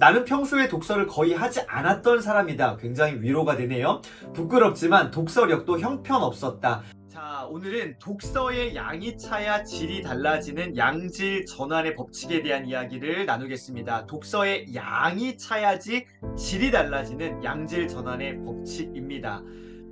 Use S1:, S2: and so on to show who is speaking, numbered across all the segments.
S1: 나는 평소에 독서를 거의 하지 않았던 사람이다. 굉장히 위로가 되네요. 부끄럽지만 독서력도 형편없었다. 자, 오늘은 독서의 양이 차야 질이 달라지는 양질 전환의 법칙에 대한 이야기를 나누겠습니다. 독서의 양이 차야지 질이 달라지는 양질 전환의 법칙입니다.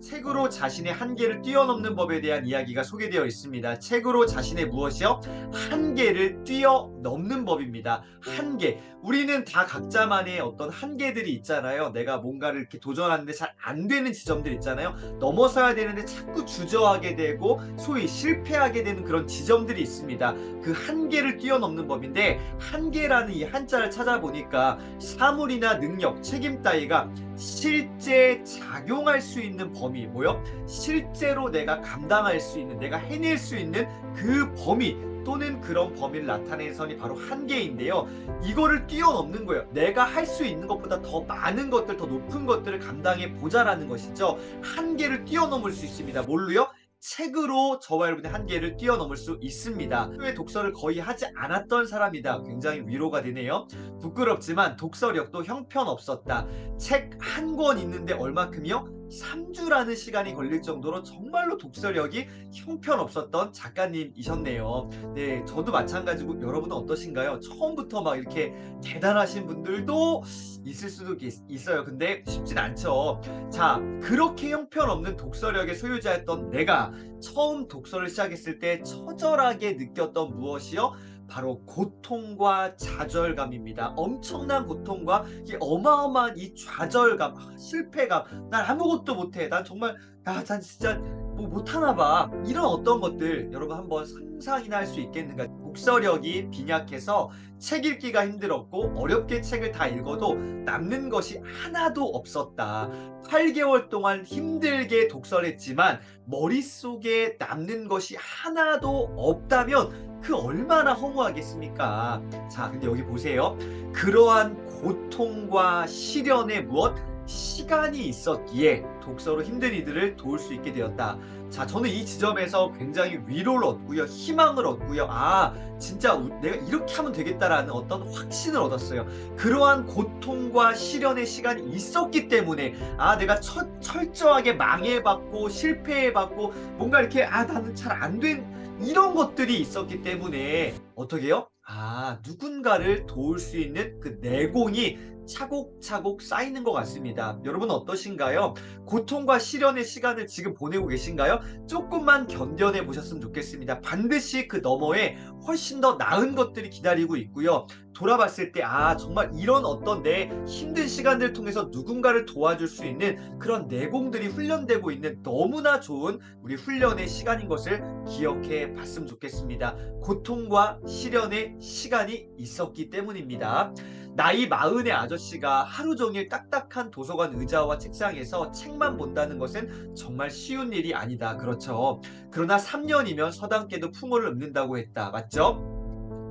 S1: 책으로 자신의 한계를 뛰어넘는 법에 대한 이야기가 소개되어 있습니다. 책으로 자신의 무엇이요? 한계를 뛰어넘는 법입니다. 한계. 우리는 다 각자만의 어떤 한계들이 있잖아요. 내가 뭔가를 이렇게 도전하는데 잘 안 되는 지점들 있잖아요. 넘어서야 되는데 자꾸 주저하게 되고 소위 실패하게 되는 그런 지점들이 있습니다. 그 한계를 뛰어넘는 법인데, 한계라는 이 한자를 찾아보니까 사물이나 능력, 책임 따위가 실제 작용할 수 있는 범위, 뭐요? 실제로 내가 감당할 수 있는, 내가 해낼 수 있는 그 범위 또는 그런 범위를 나타내는 선이 바로 한계인데요. 이거를 뛰어넘는 거예요. 내가 할 수 있는 것보다 더 많은 것들, 더 높은 것들을 감당해 보자라는 것이죠. 한계를 뛰어넘을 수 있습니다. 뭘로요? 책으로 저와 여러분의 한계를 뛰어넘을 수 있습니다. 평소에 독서를 거의 하지 않았던 사람이다. 굉장히 위로가 되네요. 부끄럽지만 독서력도 형편없었다. 책 한 권 있는데 얼마큼이요? 3주라는 시간이 걸릴 정도로 정말로 독서력이 형편없었던 작가님이셨네요. 네, 저도 마찬가지고 여러분은 어떠신가요? 처음부터 막 이렇게 대단하신 분들도 있을 수도 있어요. 근데 쉽진 않죠. 자, 그렇게 형편없는 독서력의 소유자였던 내가 처음 독서를 시작했을 때 처절하게 느꼈던 무엇이요? 바로 고통과 좌절감입니다. 엄청난 고통과 이 어마어마한 이 좌절감, 실패감, 난 아무것도 못해. 난 정말, 난 진짜 뭐 못하나 봐. 이런 어떤 것들 여러분 한번 상상이나 할 수 있겠는가? 독서력이 빈약해서 책 읽기가 힘들었고 어렵게 책을 다 읽어도 남는 것이 하나도 없었다. 8개월 동안 힘들게 독서를 했지만 머릿속에 남는 것이 하나도 없다면 그 얼마나 허무하겠습니까? 자, 근데 여기 보세요. 그러한 고통과 시련에 무엇? 시간이 있었기에 독서로 힘든 이들을 도울 수 있게 되었다. 자, 저는 이 지점에서 굉장히 위로를 얻고요. 희망을 얻고요. 아, 진짜 내가 이렇게 하면 되겠다라는 어떤 확신을 얻었어요. 그러한 고통과 시련의 시간이 있었기 때문에, 아, 내가 철저하게 망해봤고 실패해봤고 뭔가 이렇게, 아, 나는 잘 안 된 이런 것들이 있었기 때문에 어떻게 해요? 아, 누군가를 도울 수 있는 그 내공이 차곡차곡 쌓이는 것 같습니다. 여러분 어떠신가요? 고통과 시련의 시간을 지금 보내고 계신가요? 조금만 견뎌내 보셨으면 좋겠습니다. 반드시 그 너머에 훨씬 더 나은 것들이 기다리고 있고요. 돌아봤을 때, 아, 정말 이런 어떤 내 힘든 시간들을 통해서 누군가를 도와줄 수 있는 그런 내공들이 훈련되고 있는 너무나 좋은 우리 훈련의 시간인 것을 기억해 봤으면 좋겠습니다. 고통과 시련의 시간이 있었기 때문입니다. 나이 40의 아저씨가 하루 종일 딱딱한 도서관 의자와 책상에서 책만 본다는 것은 정말 쉬운 일이 아니다. 그렇죠. 그러나 3년이면 서당께도 풍어를 읊는다고 했다. 맞죠?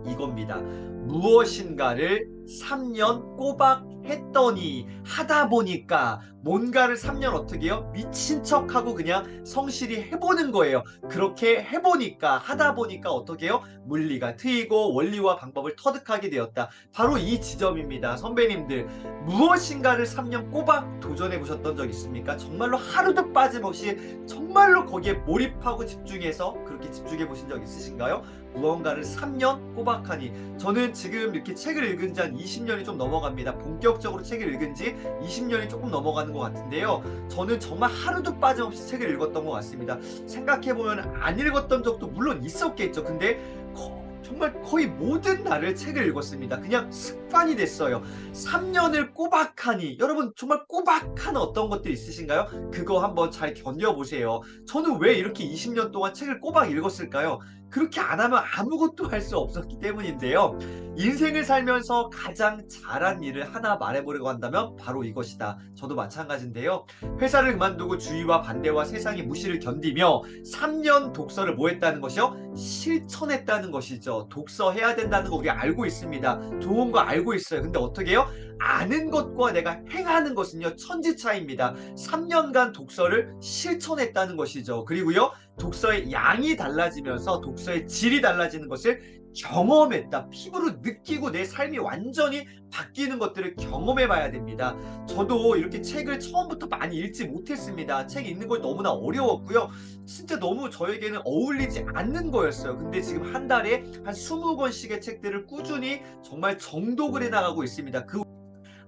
S1: 이겁니다. 무엇인가를 3년 꼬박 했더니, 하다 보니까 뭔가를 3년 어떻게 해요? 미친 척하고 그냥 성실히 해보는 거예요. 그렇게 해보니까, 하다 보니까 어떻게 해요? 물리가 트이고 원리와 방법을 터득하게 되었다. 바로 이 지점입니다. 선배님들, 무엇인가를 3년 꼬박 도전해 보셨던 적 있습니까? 정말로 하루도 빠짐없이 정말로 거기에 몰입하고 집중해서 그렇게 집중해 보신 적 있으신가요? 무언가를 3년 꼬박하니, 저는 지금 이렇게 책을 읽은 지 한 20년이 좀 넘어갑니다. 본격적으로 책을 읽은 지 20년이 조금 넘어가는 것 같은데요. 저는 정말 하루도 빠짐없이 책을 읽었던 것 같습니다. 생각해보면 안 읽었던 적도 물론 있었겠죠. 근데 정말 거의 모든 날을 책을 읽었습니다. 그냥 습관이 됐어요. 3년을 꼬박하니, 여러분 정말 꼬박한 어떤 것들 있으신가요? 그거 한번 잘 견뎌보세요. 저는 왜 이렇게 20년 동안 책을 꼬박 읽었을까요? 그렇게 안 하면 아무것도 할 수 없었기 때문인데요. 인생을 살면서 가장 잘한 일을 하나 말해보려고 한다면 바로 이것이다. 저도 마찬가지인데요. 회사를 그만두고 주위와 반대와 세상의 무시를 견디며 3년 독서를 뭐 했다는 것이요? 실천했다는 것이죠. 독서해야 된다는 거 우리 알고 있습니다. 좋은 거 알고 있어요. 근데 어떻게 해요? 아는 것과 내가 행하는 것은요, 천지 차이입니다. 3년간 독서를 실천했다는 것이죠. 그리고요, 독서의 양이 달라지면서 독서의 질이 달라지는 것을 경험했다. 피부로 느끼고 내 삶이 완전히 바뀌는 것들을 경험해 봐야 됩니다. 저도 이렇게 책을 처음부터 많이 읽지 못했습니다. 책 읽는 걸 너무나 어려웠고요. 진짜 너무 저에게는 어울리지 않는 거였어요. 근데 지금 한 달에 한 20권씩의 책들을 꾸준히 정말 정독을 해 나가고 있습니다. 그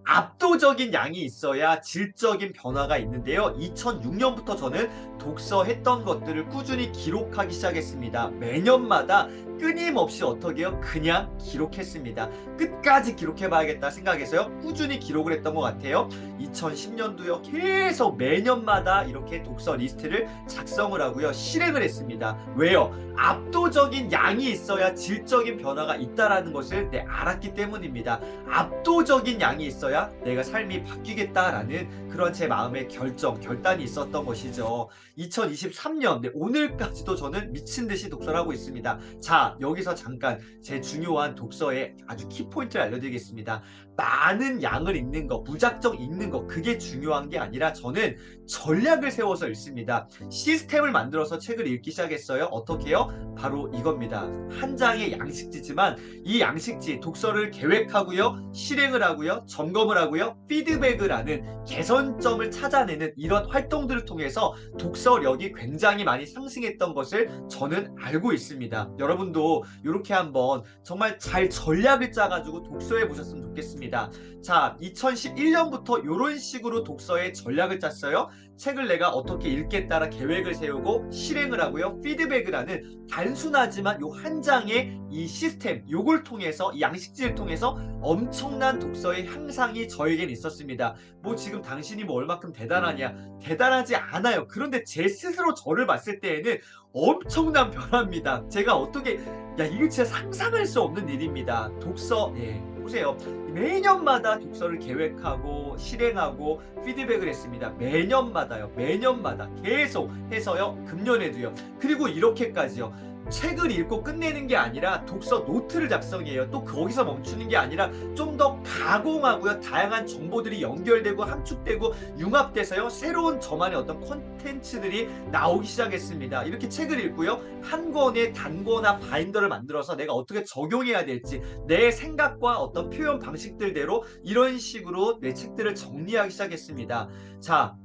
S1: 압도적인 양이 있어야 질적인 변화가 있는데요. 2006년부터 저는 독서했던 것들을 꾸준히 기록하기 시작했습니다. 매년마다 끊임없이 어떻게 해요? 그냥 기록했습니다. 끝까지 기록해봐야겠다 생각해서요. 꾸준히 기록을 했던 것 같아요. 2010년도요. 계속 매년마다 이렇게 독서 리스트를 작성을 하고요. 실행을 했습니다. 왜요? 압도적인 양이 있어야 질적인 변화가 있다라는 것을 알았기 때문입니다. 압도적인 양이 있어야 내가 삶이 바뀌겠다라는 그런 제 마음의 결단이 있었던 것이죠. 2023년 오늘까지도 저는 미친 듯이 독서를 하고 있습니다. 자, 여기서 잠깐 제 중요한 독서의 아주 키포인트를 알려드리겠습니다. 많은 양을 읽는 거, 무작정 읽는 거, 그게 중요한 게 아니라 저는 전략을 세워서 읽습니다. 시스템을 만들어서 책을 읽기 시작했어요. 어떻게 해요? 바로 이겁니다. 한 장의 양식지지만 이 양식지 독서를 계획하고요, 실행을 하고요, 점검을 하고요, 피드백을 하는 개선점을 찾아내는 이런 활동들을 통해서 독서력이 굉장히 많이 상승했던 것을 저는 알고 있습니다. 여러분도 이렇게 한번 정말 잘 전략을 짜가지고 독서해 보셨으면 좋겠습니다. 자, 2011년부터 이런 식으로 독서의 전략을 짰어요. 책을 내가 어떻게 읽겠다라 계획을 세우고 실행을 하고요. 피드백을 하는 단순하지만 요 한 장의 이 시스템, 요걸 통해서 이 양식지를 통해서 엄청난 독서의 향상이 저에겐 있었습니다. 뭐 지금 당신이 뭐 얼마큼 대단하냐? 대단하지 않아요. 그런데 제 스스로 저를 봤을 때에는 엄청난 변화입니다. 제가 어떻게 이거 진짜 상상할 수 없는 일입니다. 독서 보세요. 매년마다 독서를 계획하고 실행하고 피드백을 했습니다. 매년마다요. 매년마다 계속 해서요. 금년에도요. 그리고 이렇게까지요. 책을 읽고 끝내는 게 아니라 독서 노트를 작성해요. 또 거기서 멈추는 게 아니라 좀 더 가공하고요. 다양한 정보들이 연결되고 함축되고 융합돼서요. 새로운 저만의 어떤 콘텐츠들이 나오기 시작했습니다. 이렇게 책을 읽고요. 한 권의 단거나 바인더를 만들어서 내가 어떻게 적용해야 될지 내 생각과 어떤 표현 방식들대로 이런 식으로 내 책들을 정리하기 시작했습니다. 자,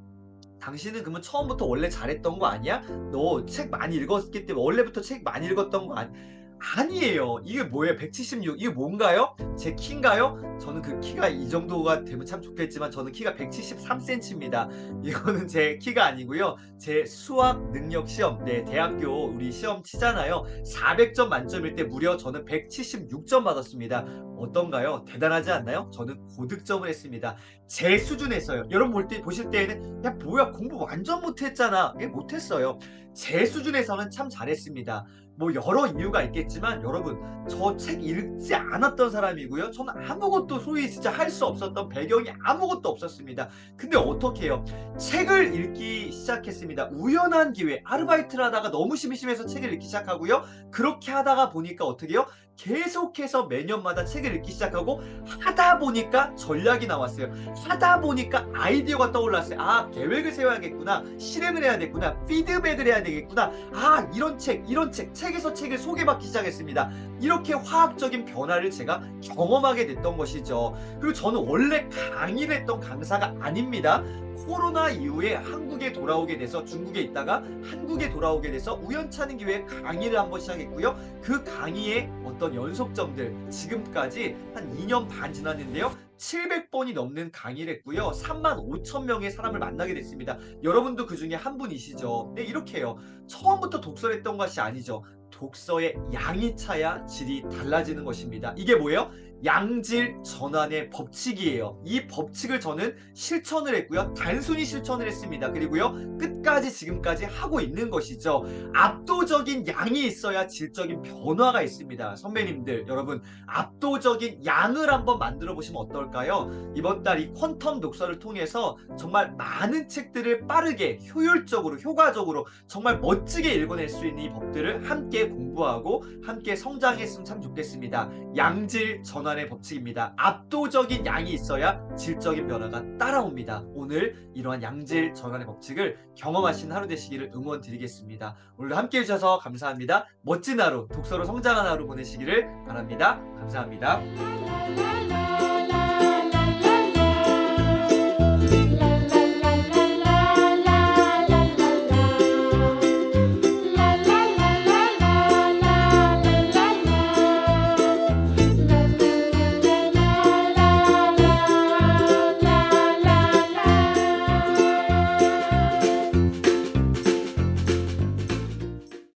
S1: 당신은 그러면 처음부터 원래 잘했던 거 아니야? 너 책 많이 읽었기 때문에 원래부터 책 많이 읽었던 거 아니에요. 이게 뭐예요? 176. 이게 뭔가요? 제 키인가요? 저는 그 키가 이 정도가 되면 참 좋겠지만 저는 키가 173cm입니다. 이거는 제 키가 아니고요. 제 수학 능력 시험, 대학교 우리 시험 치잖아요. 400점 만점일 때 무려 저는 176점 받았습니다. 어떤가요? 대단하지 않나요? 저는 고득점을 했습니다. 제 수준에서요. 여러분 보실 때에는 야 뭐야 공부 완전 못했잖아. 못했어요. 제 수준에서는 참 잘했습니다. 뭐 여러 이유가 있겠지만 여러분 저 책 읽지 않았던 사람이고요. 저는 아무것도 소위 진짜 할 수 없었던 배경이 아무것도 없었습니다. 근데 어떻게 해요? 책을 읽기 시작했습니다. 우연한 기회 아르바이트를 하다가 너무 심심해서 책을 읽기 시작하고요. 그렇게 하다가 보니까 어떻게 해요? 계속해서 매년마다 책을 읽기 시작하고 하다 보니까 전략이 나왔어요. 하다 보니까 아이디어가 떠올랐어요. 아, 계획을 세워야겠구나. 실행을 해야겠구나. 피드백을 해야 되겠구나. 아, 이런 책에서 책을 소개받기 시작했습니다. 이렇게 화학적인 변화를 제가 경험하게 됐던 것이죠. 그리고 저는 원래 강의를 했던 강사가 아닙니다. 코로나 이후에 한국에 돌아오게 돼서 중국에 있다가 한국에 돌아오게 돼서 우연찮은 기회에 강의를 한번 시작했고요. 그 강의의 어떤 연속점들 지금까지 한 2년 반 지났는데요. 700번이 넘는 강의를 했고요. 35,000명의 사람을 만나게 됐습니다. 여러분도 그 중에 한 분이시죠. 이렇게 해요. 처음부터 독서를 했던 것이 아니죠. 독서의 양이 차야 질이 달라지는 것입니다. 이게 뭐예요? 양질 전환의 법칙이에요. 이 법칙을 저는 실천을 했고요. 단순히 실천을 했습니다. 그리고요. 끝까지 지금까지 하고 있는 것이죠. 압도적인 양이 있어야 질적인 변화가 있습니다. 선배님들, 여러분 압도적인 양을 한번 만들어 보시면 어떨까요? 이번 달 이 퀀텀 독서를 통해서 정말 많은 책들을 빠르게 효율적으로 효과적으로 정말 멋지게 읽어낼 수 있는 이 법들을 함께 공부하고 함께 성장했으면 참 좋겠습니다. 양질 전환 전환의 법칙입니다. 압도적인 양이 있어야 질적인 변화가 따라옵니다. 오늘 이러한 양질 전환의 법칙을 경험하신 하루 되시기를 응원드리겠습니다. 오늘도 함께 해주셔서 감사합니다. 멋진 하루, 독서로 성장하는 하루 보내시기를 바랍니다. 감사합니다.